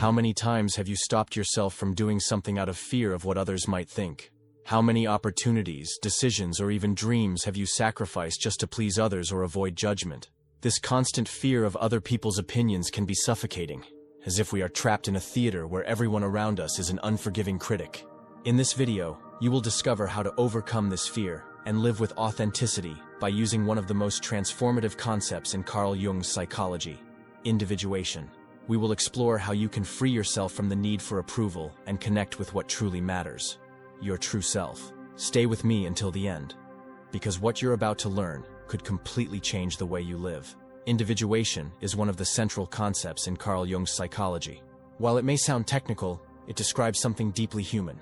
How many times have you stopped yourself from doing something out of fear of what others might think? How many opportunities, decisions, or even dreams have you sacrificed just to please others or avoid judgment? This constant fear of other people's opinions can be suffocating, as if we are trapped in a theater where everyone around us is an unforgiving critic. In this video, you will discover how to overcome this fear and live with authenticity by using one of the most transformative concepts in Carl Jung's psychology, individuation. We will explore how you can free yourself from the need for approval and connect with what truly matters, your true self. Stay with me until the end, because what you're about to learn could completely change the way you live. Individuation is one of the central concepts in Carl Jung's psychology. While it may sound technical, it describes something deeply human,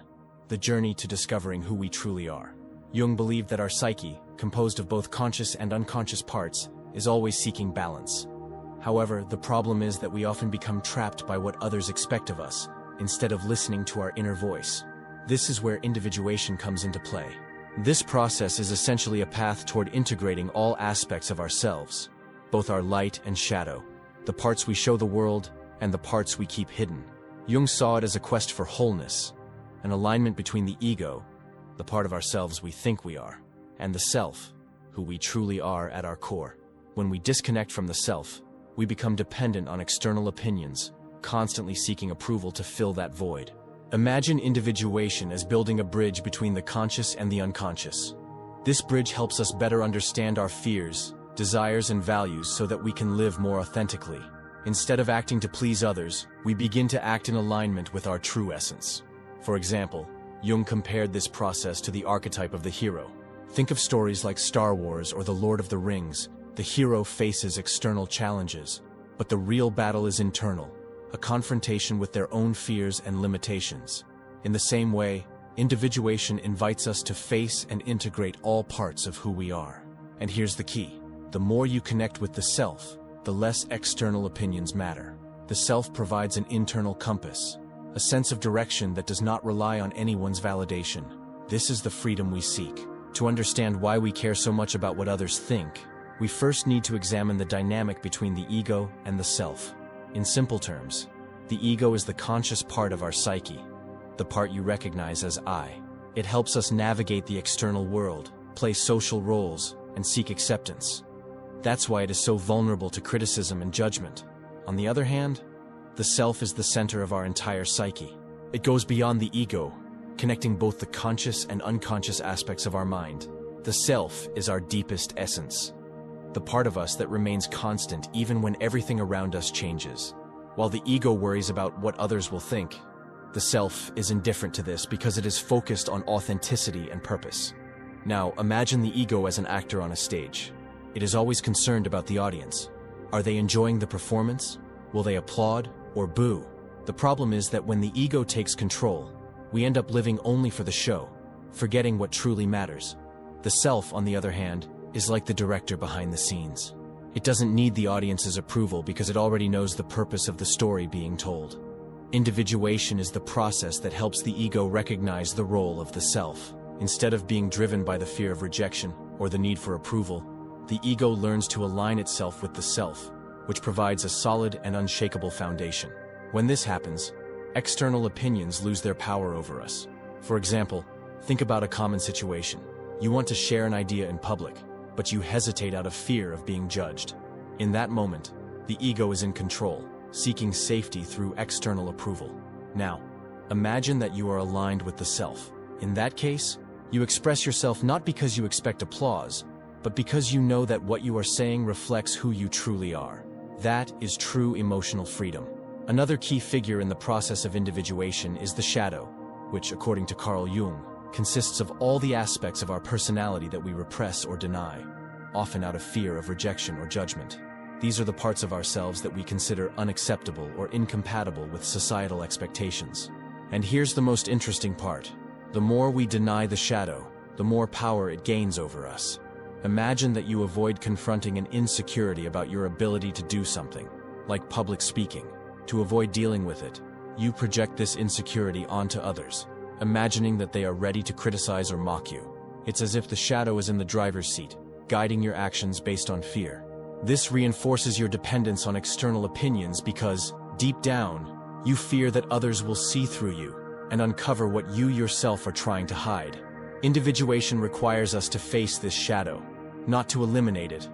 the journey to discovering who we truly are. Jung believed that our psyche, composed of both conscious and unconscious parts, is always seeking balance. However, the problem is that we often become trapped by what others expect of us, instead of listening to our inner voice. This is where individuation comes into play. This process is essentially a path toward integrating all aspects of ourselves, both our light and shadow, the parts we show the world and the parts we keep hidden. Jung saw it as a quest for wholeness, an alignment between the ego, the part of ourselves we think we are, and the self, who we truly are at our core. When we disconnect from the self, we become dependent on external opinions, constantly seeking approval to fill that void. Imagine individuation as building a bridge between the conscious and the unconscious. This bridge helps us better understand our fears, desires, and values so that we can live more authentically. Instead of acting to please others, we begin to act in alignment with our true essence. For example, Jung compared this process to the archetype of the hero. Think of stories like Star Wars or The Lord of the Rings. The hero faces external challenges, but the real battle is internal, a confrontation with their own fears and limitations. In the same way, individuation invites us to face and integrate all parts of who we are. And here's the key. The more you connect with the self, the less external opinions matter. The self provides an internal compass, a sense of direction that does not rely on anyone's validation. This is the freedom we seek. To understand why we care so much about what others think, we first need to examine the dynamic between the ego and the self. In simple terms, the ego is the conscious part of our psyche, the part you recognize as I. It helps us navigate the external world, play social roles, and seek acceptance. That's why it is so vulnerable to criticism and judgment. On the other hand, the self is the center of our entire psyche. It goes beyond the ego, connecting both the conscious and unconscious aspects of our mind. The self is our deepest essence, the part of us that remains constant even when everything around us changes. While the ego worries about what others will think, the self is indifferent to this because it is focused on authenticity and purpose. Now, imagine the ego as an actor on a stage. It is always concerned about the audience. Are they enjoying the performance? Will they applaud or boo? The problem is that when the ego takes control, we end up living only for the show, forgetting what truly matters. The self, on the other hand, is like the director behind the scenes. It doesn't need the audience's approval because it already knows the purpose of the story being told. Individuation is the process that helps the ego recognize the role of the self. Instead of being driven by the fear of rejection or the need for approval, the ego learns to align itself with the self, which provides a solid and unshakable foundation. When this happens, external opinions lose their power over us. For example, think about a common situation. You want to share an idea in public, but you hesitate out of fear of being judged. In that moment, the ego is in control, seeking safety through external approval. Now, imagine that you are aligned with the self. In that case, you express yourself not because you expect applause, but because you know that what you are saying reflects who you truly are. That is true emotional freedom. Another key figure in the process of individuation is the shadow, which, according to Carl Jung, consists of all the aspects of our personality that we repress or deny, often out of fear of rejection or judgment. These are the parts of ourselves that we consider unacceptable or incompatible with societal expectations. And here's the most interesting part. The more we deny the shadow, the more power it gains over us. Imagine that you avoid confronting an insecurity about your ability to do something, like public speaking. To avoid dealing with it, you project this insecurity onto others, imagining that they are ready to criticize or mock you. It's as if the shadow is in the driver's seat, guiding your actions based on fear. This reinforces your dependence on external opinions because, deep down, You fear that others will see through you and uncover what you yourself are trying to hide. Individuation requires us to face this shadow, not to eliminate it,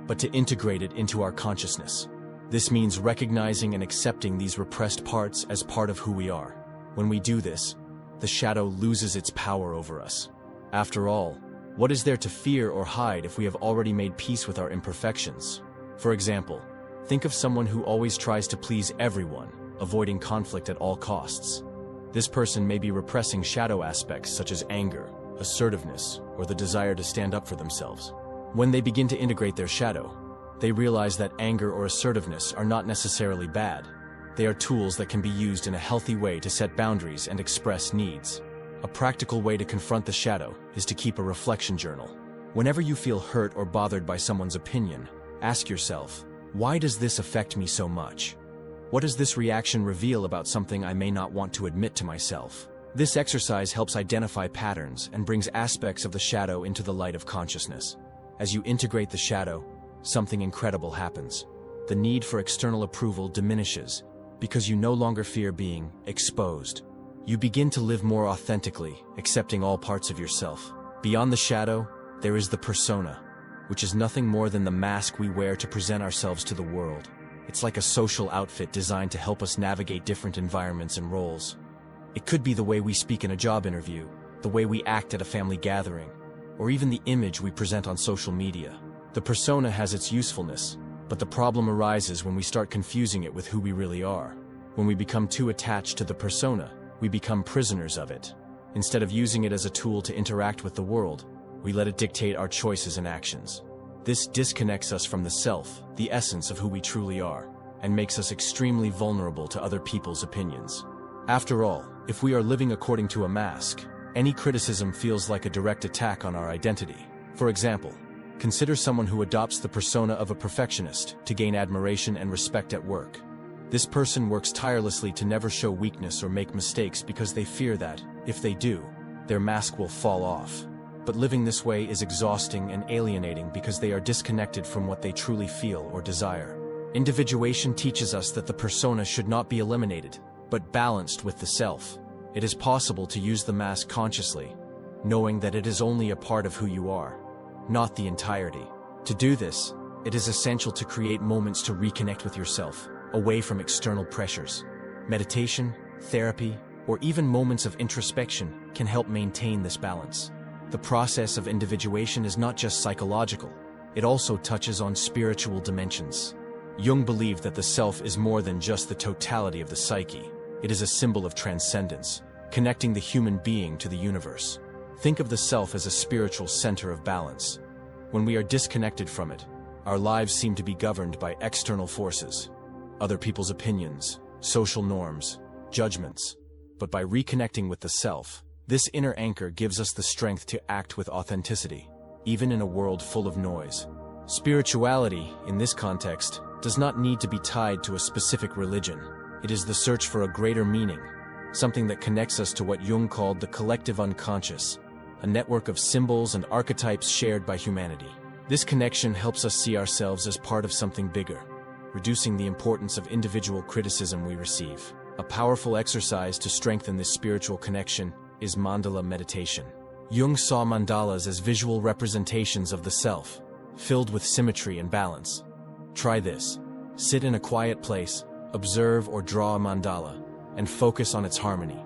but to integrate it into our consciousness. This means recognizing and accepting these repressed parts as part of who we are. When we do this, the shadow loses its power over us. After all, what is there to fear or hide if we have already made peace with our imperfections? For example, think of someone who always tries to please everyone, avoiding conflict at all costs. This person may be repressing shadow aspects such as anger, assertiveness, or the desire to stand up for themselves. When they begin to integrate their shadow, they realize that anger or assertiveness are not necessarily bad. They are tools that can be used in a healthy way to set boundaries and express needs. A practical way to confront the shadow is to keep a reflection journal. Whenever you feel hurt or bothered by someone's opinion, ask yourself, why does this affect me so much? What does this reaction reveal about something I may not want to admit to myself? This exercise helps identify patterns and brings aspects of the shadow into the light of consciousness. As you integrate the shadow, something incredible happens. The need for external approval diminishes because you no longer fear being exposed. You begin to live more authentically, accepting all parts of yourself. Beyond the shadow, there is the persona, which is nothing more than the mask we wear to present ourselves to the world. It's like a social outfit designed to help us navigate different environments and roles. It could be the way we speak in a job interview, the way we act at a family gathering, or even the image we present on social media. The persona has its usefulness, but the problem arises when we start confusing it with who we really are. When we become too attached to the persona, we become prisoners of it. Instead of using it as a tool to interact with the world, we let it dictate our choices and actions. This disconnects us from the self, the essence of who we truly are, and makes us extremely vulnerable to other people's opinions. After all, if we are living according to a mask, any criticism feels like a direct attack on our identity. For example, consider someone who adopts the persona of a perfectionist to gain admiration and respect at work. This person works tirelessly to never show weakness or make mistakes because they fear that, if they do, their mask will fall off. But living this way is exhausting and alienating because they are disconnected from what they truly feel or desire. Individuation teaches us that the persona should not be eliminated, but balanced with the self. It is possible to use the mask consciously, knowing that it is only a part of who you are, not the entirety. To do this, it is essential to create moments to reconnect with yourself, away from external pressures. Meditation, therapy, or even moments of introspection can help maintain this balance. The process of individuation is not just psychological, it also touches on spiritual dimensions. Jung believed that the self is more than just the totality of the psyche. It is a symbol of transcendence, connecting the human being to the universe. Think of the self as a spiritual center of balance. When we are disconnected from it, our lives seem to be governed by external forces, other people's opinions, social norms, judgments. But by reconnecting with the self, this inner anchor gives us the strength to act with authenticity, even in a world full of noise. Spirituality, in this context, does not need to be tied to a specific religion. It is the search for a greater meaning, something that connects us to what Jung called the collective unconscious, a network of symbols and archetypes shared by humanity. This connection helps us see ourselves as part of something bigger, reducing the importance of individual criticism we receive. A powerful exercise to strengthen this spiritual connection is mandala meditation. Jung saw mandalas as visual representations of the self, filled with symmetry and balance. Try this. Sit in a quiet place, observe or draw a mandala, and focus on its harmony.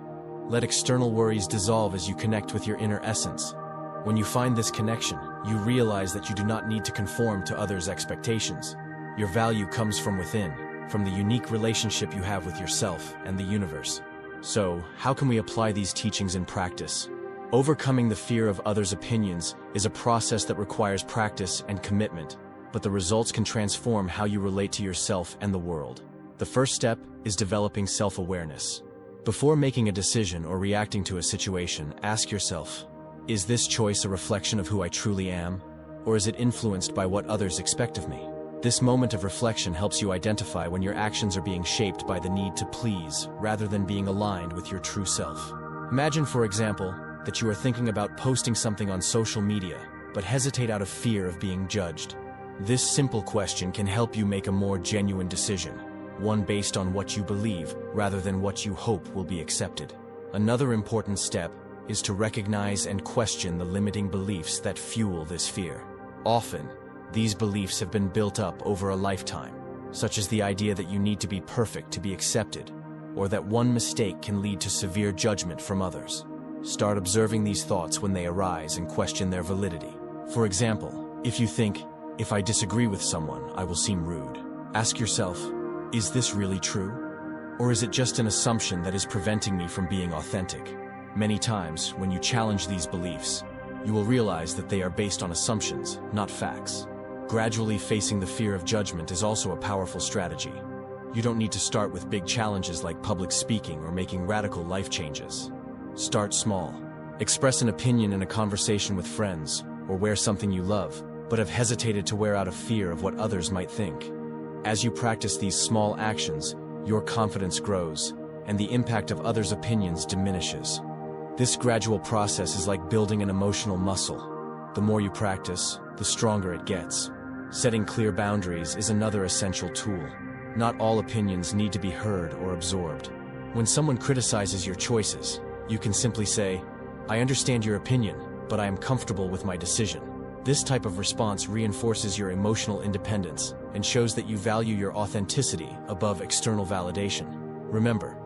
Let external worries dissolve as you connect with your inner essence. When you find this connection, you realize that you do not need to conform to others' expectations. Your value comes from within, from the unique relationship you have with yourself and the universe. So, how can we apply these teachings in practice? Overcoming the fear of others' opinions is a process that requires practice and commitment, but the results can transform how you relate to yourself and the world. The first step is developing self-awareness. Before making a decision or reacting to a situation, ask yourself, is this choice a reflection of who I truly am, or is it influenced by what others expect of me? This moment of reflection helps you identify when your actions are being shaped by the need to please rather than being aligned with your true self. Imagine, for example, that you are thinking about posting something on social media, but hesitate out of fear of being judged. This simple question can help you make a more genuine decision. one based on what you believe rather than what you hope will be accepted. Another important step is to recognize and question the limiting beliefs that fuel this fear. Often, these beliefs have been built up over a lifetime, such as the idea that you need to be perfect to be accepted, or that one mistake can lead to severe judgment from others. Start observing these thoughts when they arise and question their validity. For example, if you think, "If I disagree with someone, I will seem rude," ask yourself, is this really true? Or is it just an assumption that is preventing me from being authentic? Many times, when you challenge these beliefs, you will realize that they are based on assumptions, not facts. Gradually facing the fear of judgment is also a powerful strategy. You don't need to start with big challenges like public speaking or making radical life changes. Start small. Express an opinion in a conversation with friends, or wear something you love, but have hesitated to wear out of fear of what others might think. As you practice these small actions, your confidence grows, and the impact of others' opinions diminishes. This gradual process is like building an emotional muscle. The more you practice, the stronger it gets. Setting clear boundaries is another essential tool. Not all opinions need to be heard or absorbed. When someone criticizes your choices, you can simply say, "I understand your opinion, but I am comfortable with my decision." This type of response reinforces your emotional independence and shows that you value your authenticity above external validation. Remember,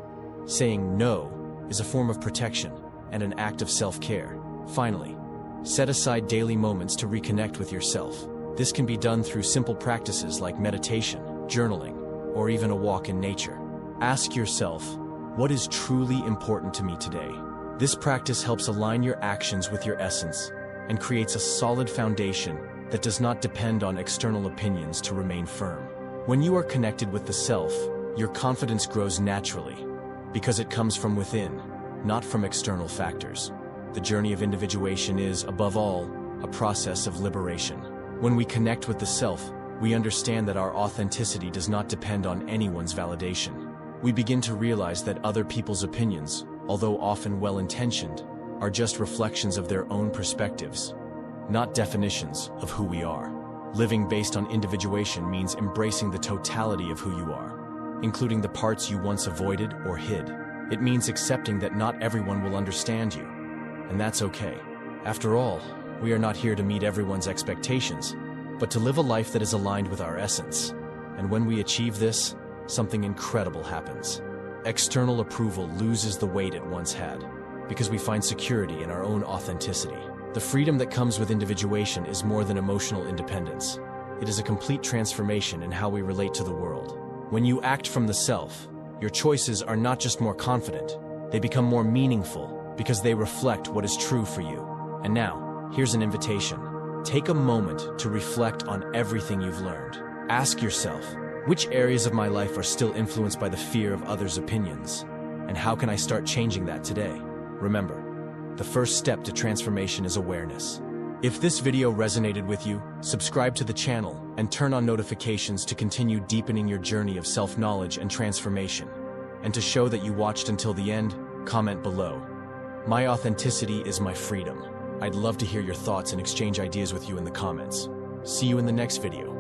saying no is a form of protection and an act of self-care. Finally, set aside daily moments to reconnect with yourself. This can be done through simple practices like meditation, journaling, or even a walk in nature. Ask yourself, what is truly important to me today? This practice helps align your actions with your essence and creates a solid foundation that does not depend on external opinions to remain firm. When you are connected with the self, your confidence grows naturally because it comes from within, not from external factors. The journey of individuation is, above all, a process of liberation. When we connect with the self, we understand that our authenticity does not depend on anyone's validation. We begin to realize that other people's opinions, although often well-intentioned, are just reflections of their own perspectives, not definitions of who we are. Living based on individuation means embracing the totality of who you are, including the parts you once avoided or hid. It means accepting that not everyone will understand you, and that's okay. After all, we are not here to meet everyone's expectations, but to live a life that is aligned with our essence. And when we achieve this, something incredible happens. External approval loses the weight it once had, because we find security in our own authenticity. The freedom that comes with individuation is more than emotional independence. It is a complete transformation in how we relate to the world. When you act from the self, your choices are not just more confident, they become more meaningful because they reflect what is true for you. And now, here's an invitation. Take a moment to reflect on everything you've learned. Ask yourself, which areas of my life are still influenced by the fear of others' opinions? And how can I start changing that today? Remember, the first step to transformation is awareness. If this video resonated with you, subscribe to the channel and turn on notifications to continue deepening your journey of self-knowledge and transformation. And to show that you watched until the end, comment below. My authenticity is my freedom. I'd love to hear your thoughts and exchange ideas with you in the comments. See you in the next video.